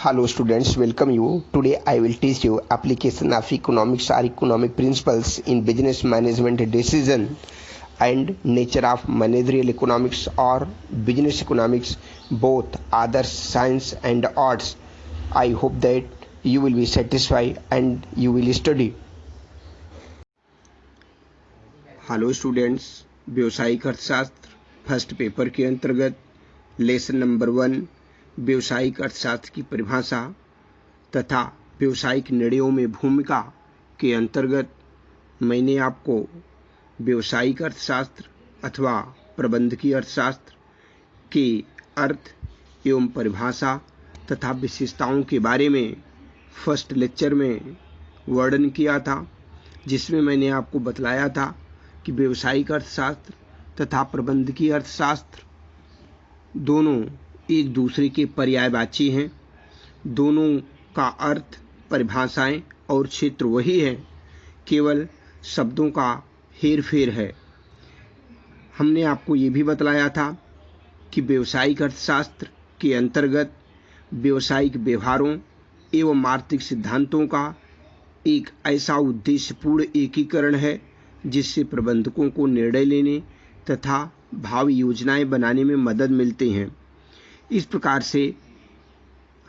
Hello students, welcome you. Today I will teach you application of economics or economic principles in business management decision and nature of managerial economics or business economics, both other science and arts. I hope that you will be satisfied and you will study. Hello students, व्यावसायिक अर्थशास्त्र first paper के अंतर्गत lesson number 1 व्यावसायिक अर्थशास्त्र की परिभाषा तथा व्यावसायिक निर्णयों में भूमिका के अंतर्गत मैंने आपको व्यावसायिक अर्थशास्त्र अथवा प्रबंधकीय अर्थशास्त्र के अर्थ एवं परिभाषा तथा विशेषताओं के बारे में फर्स्ट लेक्चर में वर्णन किया था, जिसमें मैंने आपको बतलाया था कि व्यावसायिक अर्थशास्त्र तथा प्रबंधकीय अर्थशास्त्र दोनों एक दूसरे के पर्यायवाची हैं। दोनों का अर्थ, परिभाषाएं और क्षेत्र वही है, केवल शब्दों का हेर-फेर है। हमने आपको ये भी बतलाया था कि व्यावसायिक अर्थशास्त्र के अंतर्गत व्यावसायिक व्यवहारों एवं आर्थिक सिद्धांतों का एक ऐसा उद्देश्यपूर्ण एकीकरण है जिससे प्रबंधकों को निर्णय लेने तथा भावी योजनाएं बनाने में मदद मिलती हैं। इस प्रकार से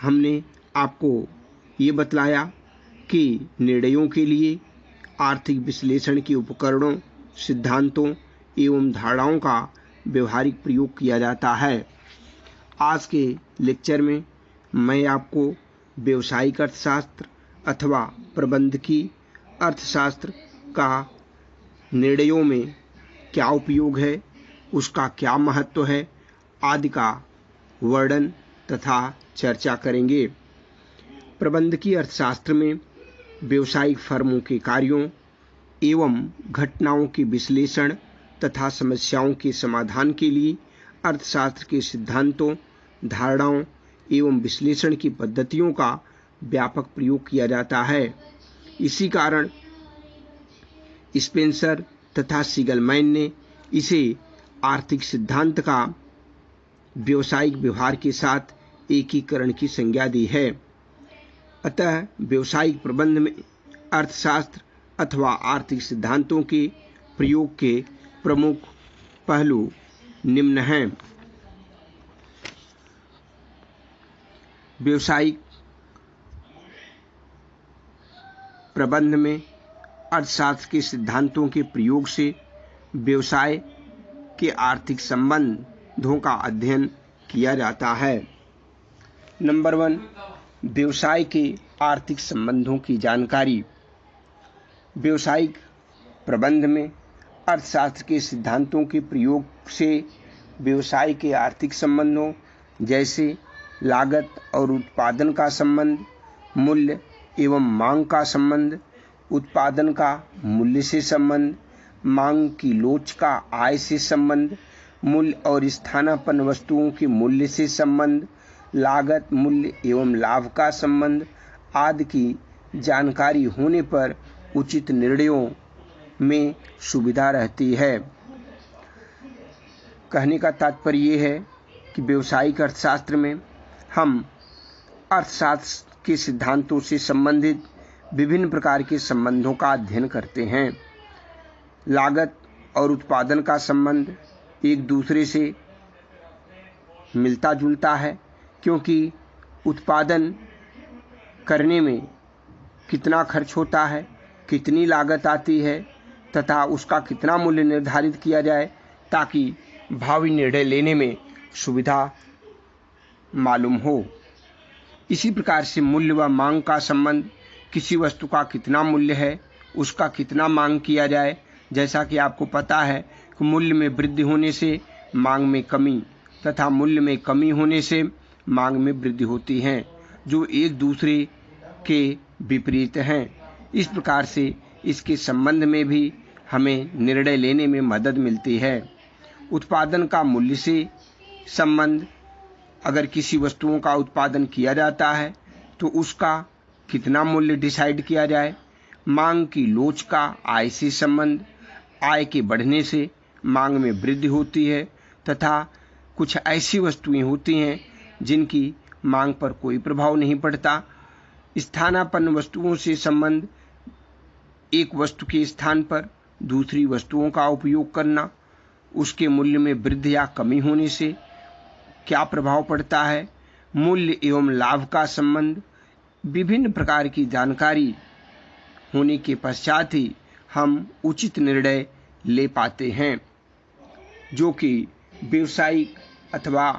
हमने आपको ये बतलाया कि निर्णयों के लिए आर्थिक विश्लेषण के उपकरणों, सिद्धांतों एवं धारणाओं का व्यवहारिक प्रयोग किया जाता है। आज के लेक्चर में मैं आपको व्यावसायिक अर्थशास्त्र अथवा प्रबंधकीय अर्थशास्त्र का निर्णयों में क्या उपयोग है, उसका क्या महत्व है आदि का वर्णन तथा चर्चा करेंगे। प्रबंधकीय अर्थशास्त्र में व्यावसायिक फर्मों के कार्यों एवं घटनाओं के विश्लेषण तथा समस्याओं के समाधान के लिए अर्थशास्त्र के सिद्धांतों, धारणाओं एवं विश्लेषण की पद्धतियों का व्यापक प्रयोग किया जाता है। इसी कारण स्पेंसर तथा सीगलमैन ने इसे आर्थिक सिद्धांत का व्यावसायिक व्यवहार के साथ एकीकरण की संज्ञा दी है। अतः व्यावसायिक प्रबंध में अर्थशास्त्र अथवा आर्थिक सिद्धांतों के प्रयोग के प्रमुख पहलू निम्न हैं। व्यावसायिक प्रबंध में अर्थशास्त्र के सिद्धांतों के प्रयोग से व्यवसाय के आर्थिक संबंधों का अध्ययन किया जाता है। नंबर 1, व्यवसाय के आर्थिक संबंधों की जानकारी। व्यावसायिक प्रबंध में अर्थशास्त्र के सिद्धांतों के प्रयोग से व्यवसाय के आर्थिक संबंधों जैसे लागत और उत्पादन का संबंध, मूल्य एवं मांग का संबंध, उत्पादन का मूल्य से संबंध, मांग की लोच का आय से संबंध, मूल्य और स्थानापन्न वस्तुओं के मूल्य से संबंध, लागत, मूल्य एवं लाभ का संबंध आदि की जानकारी होने पर उचित निर्णयों में सुविधा रहती है। कहने का तात्पर्य यह है कि व्यावसायिक अर्थशास्त्र में हम अर्थशास्त्र के सिद्धांतों से संबंधित विभिन्न प्रकार के संबंधों का अध्ययन करते हैं। लागत और उत्पादन का संबंध एक दूसरे से मिलता जुलता है, क्योंकि उत्पादन करने में कितना खर्च होता है, कितनी लागत आती है तथा उसका कितना मूल्य निर्धारित किया जाए ताकि भावी निर्णय लेने में सुविधा मालूम हो। इसी प्रकार से मूल्य व मांग का संबंध, किसी वस्तु का कितना मूल्य है, उसका कितना मांग किया जाए। जैसा कि आपको पता है कि मूल्य में वृद्धि होने से मांग में कमी तथा मूल्य में कमी होने से मांग में वृद्धि होती है, जो एक दूसरे के विपरीत हैं। इस प्रकार से इसके संबंध में भी हमें निर्णय लेने में मदद मिलती है। उत्पादन का मूल्य से संबंध, अगर किसी वस्तुओं का उत्पादन किया जाता है तो उसका कितना मूल्य डिसाइड किया जाए। मांग की लोच का आय से संबंध, आय के बढ़ने से मांग में वृद्धि होती है तथा कुछ ऐसी वस्तुएं होती हैं जिनकी मांग पर कोई प्रभाव नहीं पड़ता। स्थानापन्न वस्तुओं से संबंध, एक वस्तु के स्थान पर दूसरी वस्तुओं का उपयोग करना, उसके मूल्य में वृद्धि या कमी होने से क्या प्रभाव पड़ता है, मूल्य एवं लाभ का संबंध, विभिन्न प्रकार की जानकारी होने के पश्चात ही हम उचित निर्णय ले पाते हैं, जो कि व्यवसायिक अथवा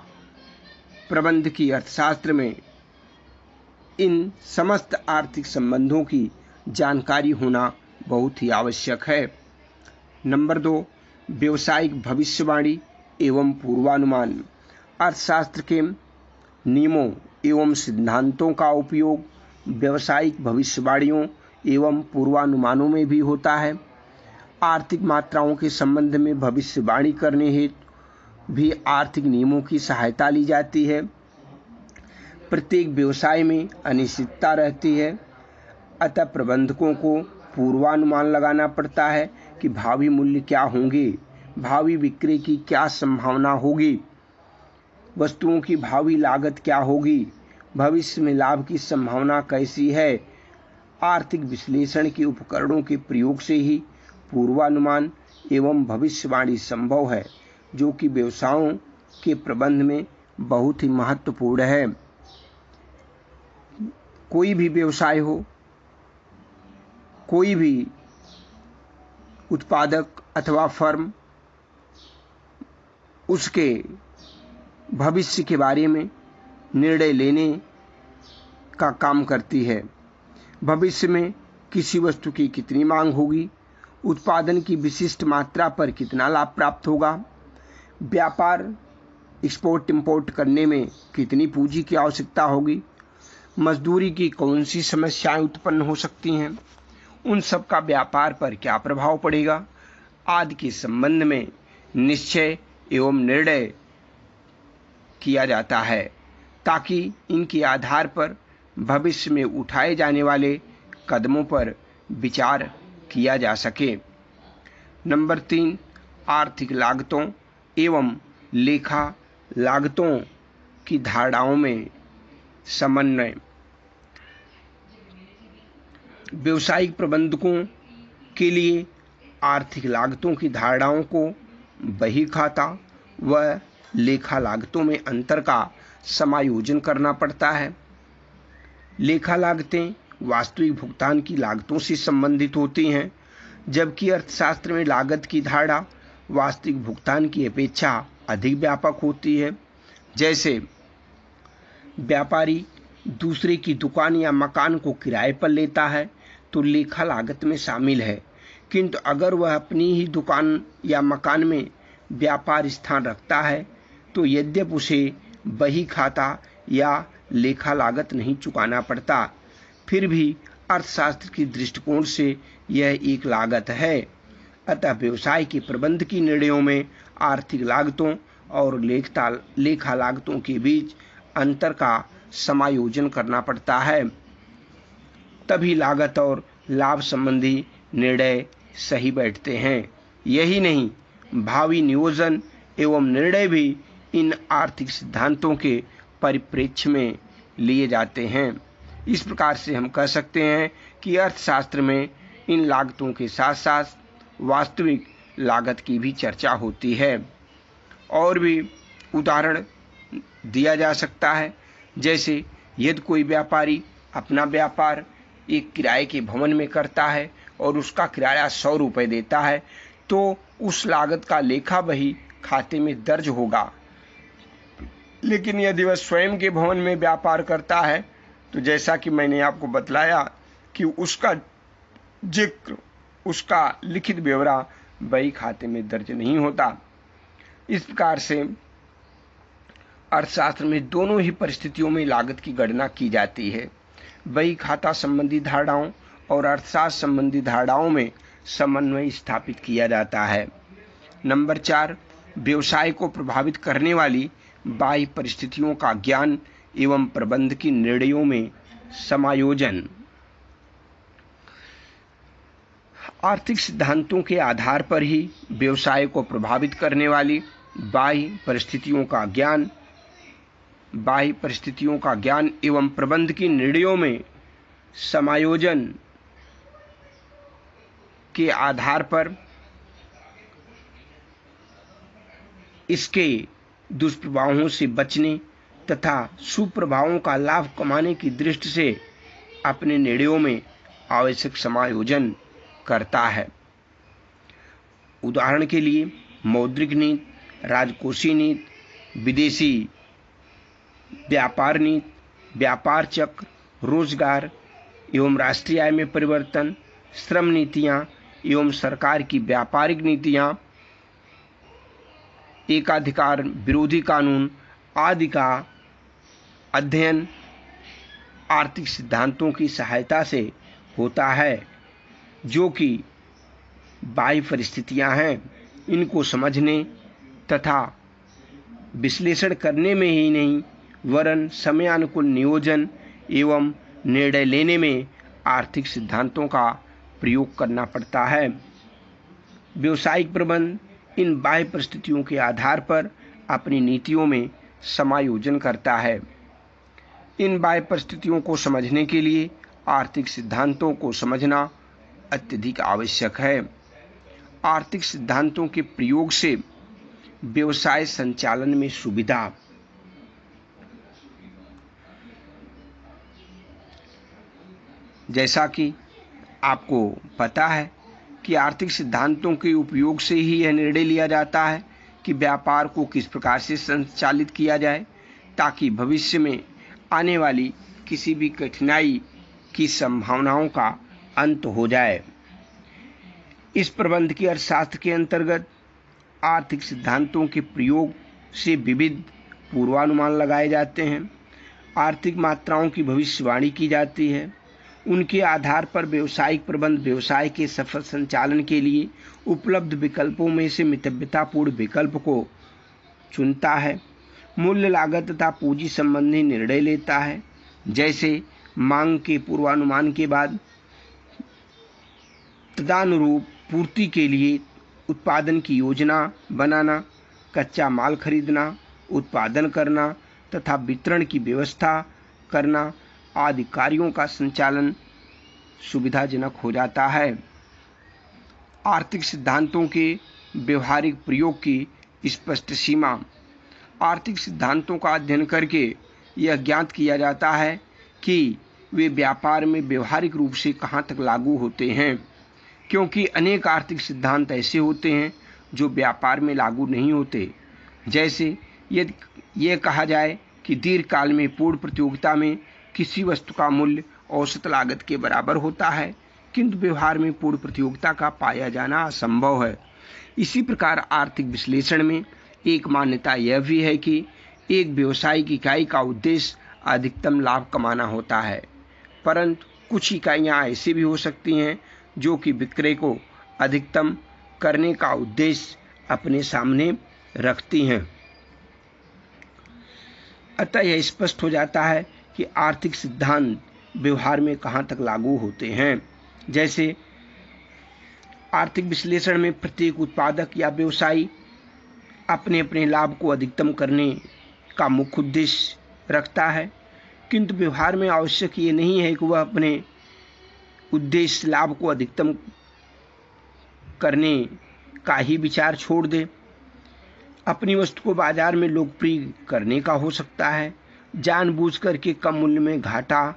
प्रबंध की अर्थशास्त्र में इन समस्त आर्थिक संबंधों की जानकारी होना बहुत ही आवश्यक है। नंबर 2, व्यवसायिक भविष्यवाणी एवं पूर्वानुमान। अर्थशास्त्र के नियमों एवं सिद्धांतों का उपयोग व्यवसायिक भविष्यवाणियों एवं पूर्वानुमानों में भी होता है। आर्थिक मात्राओं के संबंध में भविष्यवाणी करने हेतु भी आर्थिक नियमों की सहायता ली जाती है। प्रत्येक व्यवसाय में अनिश्चितता रहती है, अतः प्रबंधकों को पूर्वानुमान लगाना पड़ता है कि भावी मूल्य क्या होंगे, भावी बिक्री की क्या संभावना होगी, वस्तुओं की भावी लागत क्या होगी, भविष्य में लाभ की संभावना कैसी है। आर्थिक विश्लेषण के उपकरणों के प्रयोग से ही पूर्वानुमान एवं भविष्यवाणी संभव है, जो कि व्यवसायों के प्रबंध में बहुत ही महत्वपूर्ण है। कोई भी व्यवसाय हो, कोई भी उत्पादक अथवा फर्म उसके भविष्य के बारे में निर्णय लेने का काम करती है। भविष्य में किसी वस्तु की कितनी मांग होगी, उत्पादन की विशिष्ट मात्रा पर कितना लाभ प्राप्त होगा, व्यापार एक्सपोर्ट इंपोर्ट करने में कितनी पूंजी की आवश्यकता होगी, मजदूरी की कौन सी समस्याएं उत्पन्न हो सकती हैं, उन सब का व्यापार पर क्या प्रभाव पड़ेगा आदि के संबंध में निश्चय एवं निर्णय किया जाता है, ताकि इनके आधार पर भविष्य में उठाए जाने वाले कदमों पर विचार किया जा सके। नंबर 3, आर्थिक लागतों एवं लेखा लागतों की धारणाओं में समन्वय। व्यवसायिक प्रबंधकों के लिए आर्थिक लागतों की धारणाओं को बही खाता व लेखा लागतों में अंतर का समायोजन करना पड़ता है। लेखा लागतें वास्तविक भुगतान की लागतों से संबंधित होती हैं, जबकि अर्थशास्त्र में लागत की धारणा वास्तविक भुगतान की अपेक्षा अधिक व्यापक होती है। जैसे व्यापारी दूसरे की दुकान या मकान को किराए पर लेता है तो लेखा लागत में शामिल है, किंतु अगर वह अपनी ही दुकान या मकान में व्यापार स्थान रखता है तो यद्यपि उसे बही खाता या लेखा लागत नहीं चुकाना पड़ता, फिर भी अर्थशास्त्र की दृष्टिकोण से यह एक लागत है। अतः व्यवसाय के प्रबंध की निर्णयों में आर्थिक लागतों और लेखा लागतों के बीच अंतर का समायोजन करना पड़ता है, तभी लागत और लाभ संबंधी निर्णय सही बैठते हैं। यही नहीं, भावी नियोजन एवं निर्णय भी इन आर्थिक सिद्धांतों के परिप्रेक्ष्य में लिए जाते हैं। इस प्रकार से हम कह सकते हैं कि अर्थशास्त्र में इन लागतों के साथ साथ वास्तविक लागत की भी चर्चा होती है। और भी उदाहरण दिया जा सकता है, जैसे यदि कोई व्यापारी अपना व्यापार एक किराए के भवन में करता है और उसका किराया 100 रुपये देता है, तो उस लागत का लेखा बही खाते में दर्ज होगा। लेकिन यदि वह स्वयं के भवन में व्यापार करता है तो जैसा कि मैंने आपको बतलाया कि उसका जिक्र, उसका लिखित ब्यौरा बही खाते में दर्ज नहीं होता। इस प्रकार से अर्थशास्त्र में दोनों ही परिस्थितियों में लागत की गणना की जाती है। बही खाता संबंधी धारणाओं और अर्थशास्त्र संबंधी धारणाओं में समन्वय स्थापित किया जाता है। नंबर 4, व्यवसाय को प्रभावित करने वाली बाह्य परिस्थितियों का ज्ञान एवं प्रबंध की निर्णयों में समायोजन। आर्थिक सिद्धांतों के आधार पर ही व्यवसाय को प्रभावित करने वाली बाह्य परिस्थितियों का ज्ञान बाह्य परिस्थितियों का ज्ञान एवं प्रबंध की निर्णयों में समायोजन के आधार पर इसके दुष्प्रभावों से बचने तथा सुप्रभावों का लाभ कमाने की दृष्टि से अपने निर्णयों में आवश्यक समायोजन करता है। उदाहरण के लिए मौद्रिक नीति, राजकोषीय नीति, विदेशी व्यापार नीति, व्यापार चक्र, रोजगार एवं राष्ट्रीय आय में परिवर्तन, श्रम नीतियां एवं सरकार की व्यापारिक नीतियां, एकाधिकार विरोधी कानून आदि का अध्ययन आर्थिक सिद्धांतों की सहायता से होता है, जो कि बाह्य परिस्थितियां हैं। इनको समझने तथा विश्लेषण करने में ही नहीं वरन समयानुकूल नियोजन एवं निर्णय लेने में आर्थिक सिद्धांतों का प्रयोग करना पड़ता है। व्यावसायिक प्रबंध इन बाह्य परिस्थितियों के आधार पर अपनी नीतियों में समायोजन करता है। इन बाह्य परिस्थितियों को समझने के लिए आर्थिक सिद्धांतों को समझना अत्यधिक आवश्यक है। आर्थिक सिद्धांतों के प्रयोग से व्यवसाय संचालन में सुविधा, जैसा कि आपको पता है कि आर्थिक सिद्धांतों के उपयोग से ही यह निर्णय लिया जाता है कि व्यापार को किस प्रकार से संचालित किया जाए ताकि भविष्य में आने वाली किसी भी कठिनाई की संभावनाओं का अंत हो जाए। इस प्रबंध की अर्थशास्त्र के अंतर्गत आर्थिक सिद्धांतों के प्रयोग से विविध पूर्वानुमान लगाए जाते हैं, आर्थिक मात्राओं की भविष्यवाणी की जाती है। उनके आधार पर व्यावसायिक प्रबंध व्यवसाय के सफल संचालन के लिए उपलब्ध विकल्पों में से मितव्यतापूर्ण विकल्प को चुनता है, मूल्य लागत तथा पूंजी संबंधी निर्णय लेता है, जैसे मांग के पूर्वानुमान के बाद तदनुरूप पूर्ति के लिए उत्पादन की योजना बनाना, कच्चा माल खरीदना, उत्पादन करना तथा वितरण की व्यवस्था करना आदि कार्यों का संचालन सुविधाजनक हो जाता है। आर्थिक सिद्धांतों के व्यवहारिक प्रयोग की स्पष्ट सीमा। आर्थिक सिद्धांतों का अध्ययन करके यह ज्ञात किया जाता है कि वे व्यापार में व्यवहारिक रूप से कहाँ तक लागू होते हैं, क्योंकि अनेक आर्थिक सिद्धांत ऐसे होते हैं जो व्यापार में लागू नहीं होते। जैसे यदि यह कहा जाए कि दीर्घकाल में पूर्ण प्रतियोगिता में किसी वस्तु का मूल्य औसत लागत के बराबर होता है, किंतु व्यवहार में पूर्ण प्रतियोगिता का पाया जाना असंभव है। इसी प्रकार आर्थिक विश्लेषण में एक मान्यता यह भी है कि एक व्यावसायिक इकाई का उद्देश्य अधिकतम लाभ कमाना होता है, परंतु कुछ इकाइयां ऐसी भी हो सकती हैं जो कि विक्रय को अधिकतम करने का उद्देश्य अपने सामने रखती हैं। अतः यह स्पष्ट हो जाता है कि आर्थिक सिद्धांत व्यवहार में कहाँ तक लागू होते हैं। जैसे आर्थिक विश्लेषण में प्रत्येक उत्पादक या व्यवसायी अपने अपने लाभ को अधिकतम करने का मुख्य उद्देश्य रखता है, किंतु व्यवहार में आवश्यक ये नहीं है कि वह अपने उद्देश्य लाभ को अधिकतम करने का ही विचार छोड़ दे। अपनी वस्तु को बाजार में लोकप्रिय करने का हो सकता है, जानबूझकर के कम मूल्य में घाटा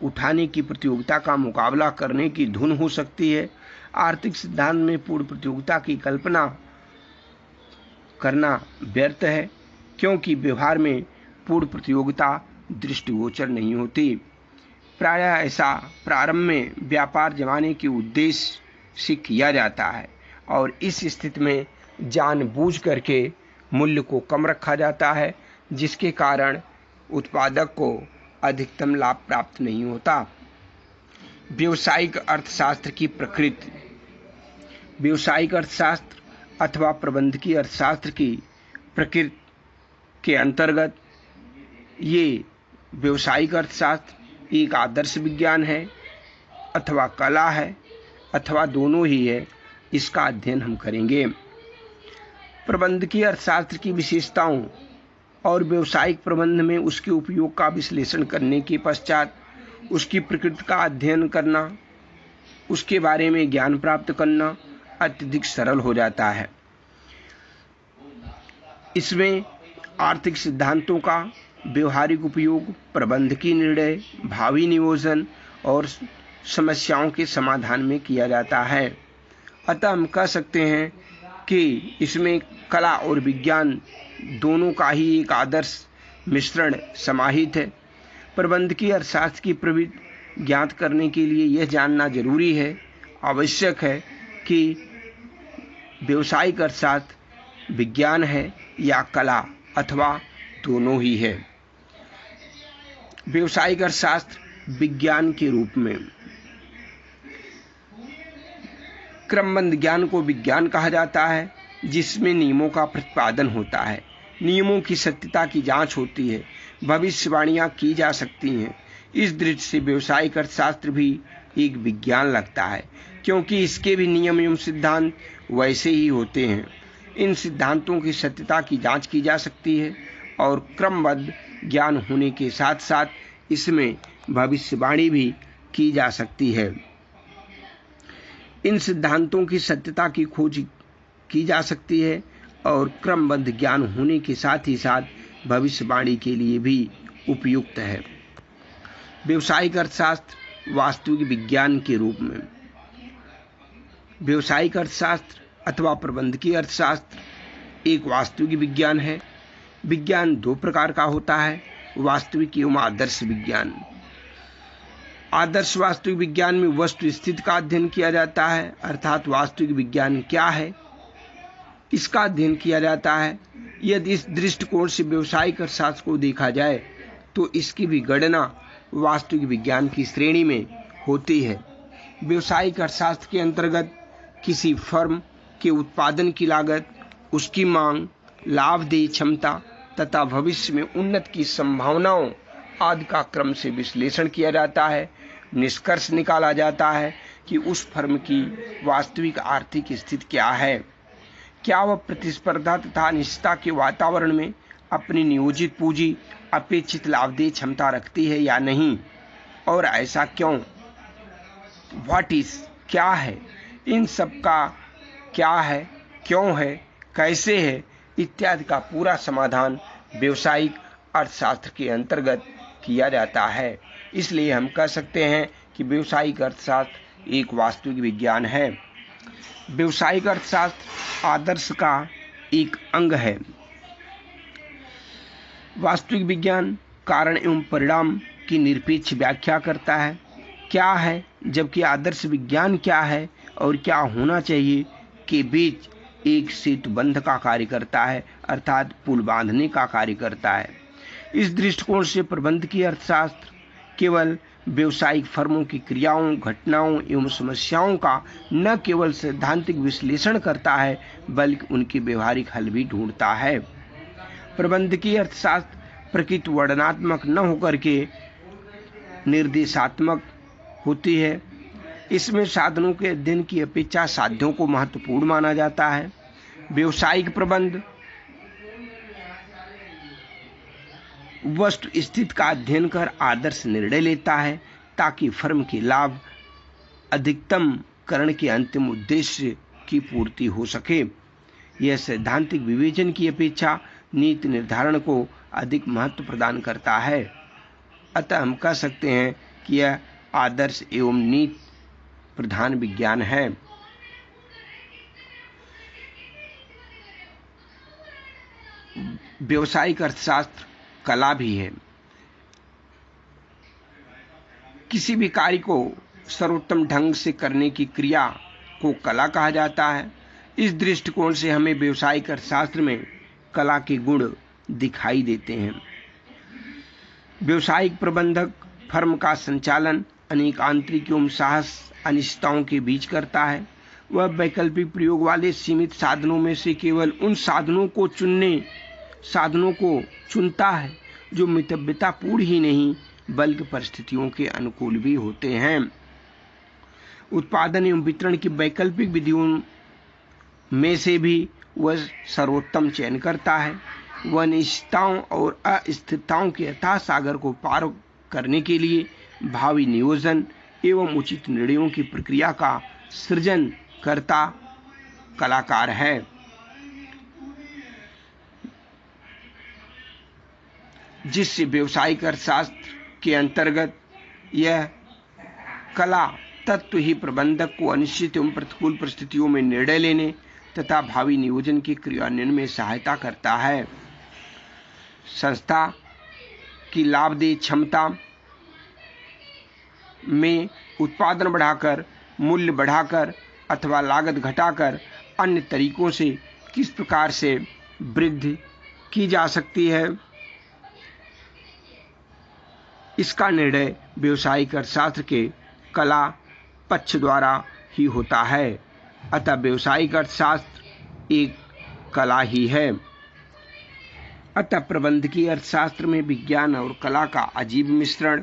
उठाने की प्रतियोगिता का मुकाबला करने की धुन हो सकती है। आर्थिक सिद्धांत में पूर्ण प्रतियोगिता की कल्पना करना व्यर्थ है, क्योंकि व्यवहार में पूर्ण प्रतियोगिता दृष्टिगोचर नहीं होती। प्रायः ऐसा प्रारंभ में व्यापार जमाने के उद्देश्य से किया जाता है और इस स्थिति में जानबूझ करके मूल्य को कम रखा जाता है, जिसके कारण उत्पादक को अधिकतम लाभ प्राप्त नहीं होता। व्यावसायिक अर्थशास्त्र की प्रकृति। व्यावसायिक अर्थशास्त्र अथवा प्रबंधकीय अर्थशास्त्र की प्रकृति के अंतर्गत ये व्यावसायिक अर्थशास्त्र एक आदर्श विज्ञान है अथवा कला है अथवा दोनों ही है, इसका अध्ययन हम करेंगे। प्रबंधकीय अर्थशास्त्र की विशेषताओं और व्यावसायिक प्रबंध में उसके उपयोग का विश्लेषण करने के पश्चात उसकी प्रकृति का अध्ययन करना, उसके बारे में ज्ञान प्राप्त करना अत्यधिक सरल हो जाता है। इसमें आर्थिक सिद्धांतों का व्यवहारिक उपयोग, प्रबंधकीय निर्णय, भावी नियोजन और समस्याओं के समाधान में किया जाता है। अतः हम कह सकते हैं कि इसमें कला और विज्ञान दोनों का ही एक आदर्श मिश्रण समाहित है। प्रबंधकीय अर्थशास्त्र की प्रवृत्ति ज्ञात करने के लिए यह जानना जरूरी है, आवश्यक है कि व्यावसायिक अर्थशास्त्र विज्ञान है या कला अथवा दोनों ही है। व्यावसायिक अर्थशास्त्र विज्ञान के रूप में क्रमबद्ध ज्ञान को विज्ञान कहा जाता है, जिसमें नियमों का प्रतिपादन होता है, नियमों की सत्यता की जांच होती है, भविष्यवाणियां की जा सकती हैं। इस दृष्टि से व्यावसायिक अर्थशास्त्र भी एक विज्ञान लगता है, क्योंकि इसके भी नियम एवं सिद्धांत वैसे ही होते हैं। इन सिद्धांतों की सत्यता की जांच की जा सकती है और क्रमबद्ध ज्ञान होने के साथ साथ इसमें भविष्यवाणी भी की जा सकती है। इन सिद्धांतों की सत्यता की खोज की जा सकती है और क्रमबद्ध ज्ञान होने के साथ ही साथ भविष्यवाणी के लिए भी उपयुक्त है। व्यावसायिक अर्थशास्त्र वास्तविक विज्ञान के रूप में व्यावसायिक अर्थशास्त्र अथवा प्रबंधकीय अर्थशास्त्र एक वास्तविक विज्ञान है। विज्ञान दो प्रकार का होता है, वास्तविक एवं आदर्श विज्ञान। आदर्श वास्तविक विज्ञान में वस्तु स्थिति का अध्ययन किया जाता है, अर्थात वास्तविक विज्ञान क्या है इसका अध्ययन किया जाता है। यदि इस दृष्टिकोण से व्यावसायिक अर्थशास्त्र को देखा जाए तो इसकी भी गणना वास्तविक विज्ञान की श्रेणी में होती है। व्यावसायिक अर्थशास्त्र के अंतर्गत किसी फर्म के उत्पादन की लागत, उसकी मांग, लाभदेय क्षमता तथा भविष्य में उन्नति की संभावनाओं आदि का क्रम से विश्लेषण किया जाता है। निष्कर्ष निकाला जाता है कि उस फर्म की वास्तविक आर्थिक स्थिति क्या है, क्या वह प्रतिस्पर्धा तथा अनिश्चितता के वातावरण में अपनी नियोजित पूंजी अपेक्षित लाभदेय क्षमता रखती है या नहीं, और ऐसा क्यों, व्हाट इज क्या है, इन सब का क्या है, क्यों है, कैसे है इत्यादि का पूरा समाधान व्यावसायिक अर्थशास्त्र के अंतर्गत किया जाता है। इसलिए हम कह सकते हैं कि व्यावसायिक अर्थशास्त्र एक वास्तविक विज्ञान है। व्यावसायिक अर्थशास्त्र आदर्श का एक अंग है। वास्तविक विज्ञान कारण एवं परिणाम की निरपेक्ष व्याख्या करता है क्या है, जबकि आदर्श विज्ञान क्या है और क्या होना चाहिए के बीच एक सेतुबंध का कार्य करता है, अर्थात पुल बांधने का कार्य करता है। इस दृष्टिकोण से प्रबंधकीय अर्थशास्त्र केवल व्यावसायिक फर्मों की क्रियाओं, घटनाओं एवं समस्याओं का न केवल सैद्धांतिक विश्लेषण करता है बल्कि उनके व्यवहारिक हल भी ढूंढता है। प्रबंधकीय अर्थशास्त्र प्रकृति वर्णनात्मक न होकर के निर्देशात्मक होती है। इसमें साधनों के अध्ययन की अपेक्षा साध्यों को महत्वपूर्ण माना जाता है। व्यावसायिक प्रबंध वस्तु स्थिति का अध्ययन कर आदर्श निर्णय लेता है ताकि फर्म के लाभ अधिकतम करण के अंतिम उद्देश्य की पूर्ति हो सके। यह सैद्धांतिक विवेचन की अपेक्षा नीति निर्धारण को अधिक महत्व प्रदान करता है। अतः हम कह सकते हैं कि यह आदर्श एवं नीति प्रधान विज्ञान है। व्यावसायिक अर्थशास्त्र कला भी है। किसी भी कार्य को सर्वोत्तम ढंग से करने की क्रिया को कला कहा जाता है। इस दृष्टिकोण से हमें व्यावसायिक अर्थशास्त्र में कला के गुण दिखाई देते हैं। व्यावसायिक प्रबंधक फर्म का संचालन अनेक आंतरिक एवं साहस अनिश्चितताओं के बीच करता है। वह वैकल्पिक प्रयोग वाले सीमित साधनों में से केवल उन साधनों को चुनता है जो मितव्यतापूर्ण ही नहीं बल्कि परिस्थितियों के अनुकूल भी होते हैं। उत्पादन एवं वितरण की वैकल्पिक विधियों में से भी वह सर्वोत्तम चयन करता है। व अनिश्चितताओं और अस्थिरताओं के अथाह सागर को पार करने के लिए भावी नियोजन एवं उचित निर्णयों की प्रक्रिया का सृजन करता कलाकार है। जिससे व्यावसायिक अर्थशास्त्र के अंतर्गत यह कला तत्व ही प्रबंधक को अनिश्चित एवं प्रतिकूल परिस्थितियों में निर्णय लेने तथा भावी नियोजन के क्रियान्वयन में सहायता करता है। संस्था की लाभदेय क्षमता में उत्पादन बढ़ाकर, मूल्य बढ़ाकर अथवा लागत घटाकर अन्य तरीकों से किस प्रकार से वृद्धि की जा सकती है, इसका निर्णय व्यावसायिक अर्थशास्त्र के कला पक्ष द्वारा ही होता है। अतः व्यावसायिक अर्थशास्त्र एक कला ही है। अतः प्रबंधकीय अर्थशास्त्र में विज्ञान और कला का अजीब मिश्रण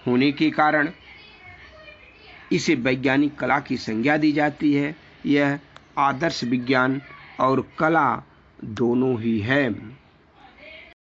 होने के कारण इसे वैज्ञानिक कला की संज्ञा दी जाती है। यह आदर्श विज्ञान और कला दोनों ही है।